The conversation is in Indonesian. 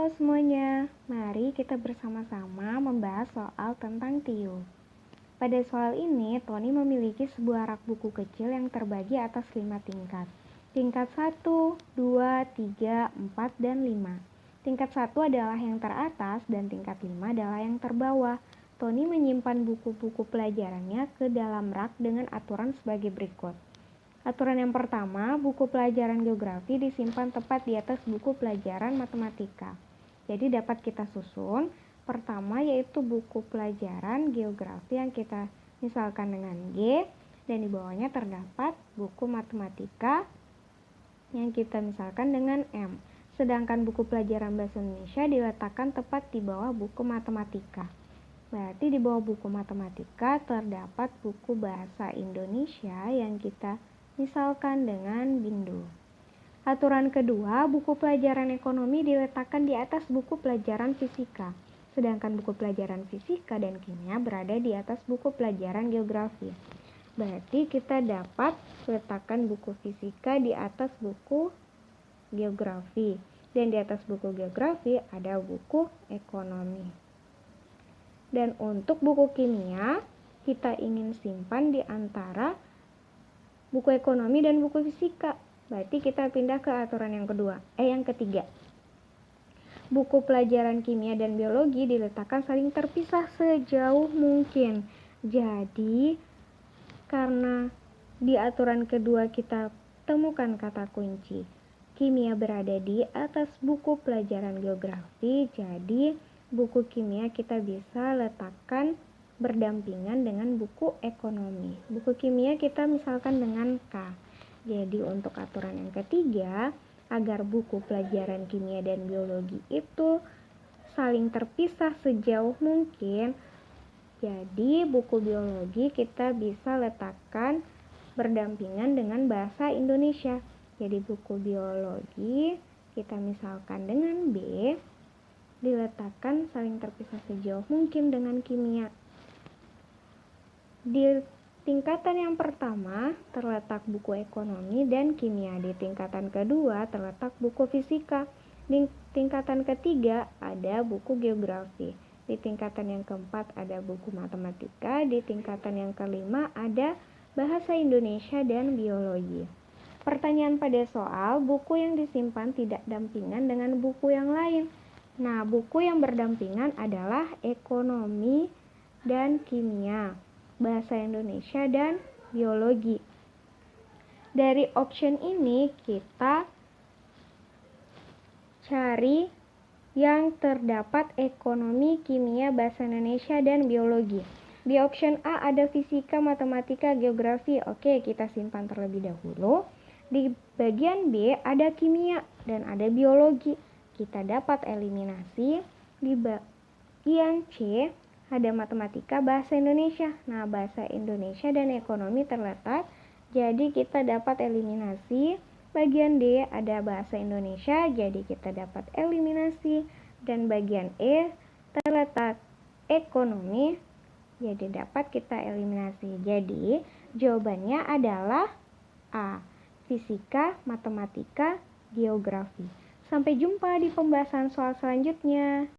Halo semuanya, mari kita bersama-sama membahas soal tentang tiup. Pada soal ini, Tony memiliki sebuah rak buku kecil yang terbagi atas 5 tingkat. Tingkat 1, 2, 3, 4, dan 5. Tingkat 1 adalah yang teratas dan tingkat 5 adalah yang terbawah. Tony menyimpan buku-buku pelajarannya ke dalam rak dengan aturan sebagai berikut. Aturan yang pertama, buku pelajaran geografi disimpan tepat di atas buku pelajaran matematika. Jadi dapat kita susun. Pertama yaitu buku pelajaran geografi yang kita misalkan dengan G, dan di bawahnya terdapat buku matematika yang kita misalkan dengan M. Sedangkan buku pelajaran bahasa Indonesia diletakkan tepat di bawah buku matematika. Berarti di bawah buku matematika terdapat buku bahasa Indonesia yang kita misalkan dengan Bindu. Aturan kedua, buku pelajaran ekonomi diletakkan di atas buku pelajaran fisika. Sedangkan buku pelajaran fisika dan kimia berada di atas buku pelajaran geografi. Berarti kita dapat letakkan buku fisika di atas buku geografi. Dan di atas buku geografi ada buku ekonomi. Dan untuk buku kimia, kita ingin simpan di antara buku ekonomi dan buku fisika. Berarti kita pindah ke aturan yang ketiga. Buku pelajaran kimia dan biologi diletakkan saling terpisah sejauh mungkin. Jadi, karena di aturan kedua kita temukan kata kunci kimia berada di atas buku pelajaran geografi, jadi buku kimia kita bisa letakkan berdampingan dengan buku ekonomi. Buku kimia kita misalkan dengan K. Jadi untuk aturan yang ketiga, agar buku pelajaran kimia dan biologi itu saling terpisah sejauh mungkin, jadi buku biologi kita bisa letakkan berdampingan dengan bahasa Indonesia. Jadi buku biologi kita misalkan dengan B, diletakkan saling terpisah sejauh mungkin dengan kimia. Di tingkatan yang pertama terletak buku ekonomi dan kimia. Di tingkatan kedua terletak buku fisika. Di tingkatan ketiga ada buku geografi. Di tingkatan yang keempat ada buku matematika. Di tingkatan yang kelima ada bahasa Indonesia dan biologi. Pertanyaan pada soal, buku yang disimpan tidak dampingan dengan buku yang lain. Nah, buku yang berdampingan adalah ekonomi dan kimia, bahasa Indonesia dan biologi. Dari option ini kita cari yang terdapat ekonomi, kimia, bahasa Indonesia dan biologi. Di option A ada fisika, matematika, geografi. Oke, kita simpan terlebih dahulu. Di bagian B ada kimia dan ada biologi. Kita dapat eliminasi. Di bagian C ada matematika, bahasa Indonesia. Nah, bahasa Indonesia dan ekonomi terletak, jadi kita dapat eliminasi. Bagian D ada bahasa Indonesia, jadi kita dapat eliminasi. Dan bagian E terletak ekonomi, jadi dapat kita eliminasi. Jadi jawabannya adalah A, fisika, matematika, geografi. Sampai jumpa di pembahasan soal selanjutnya.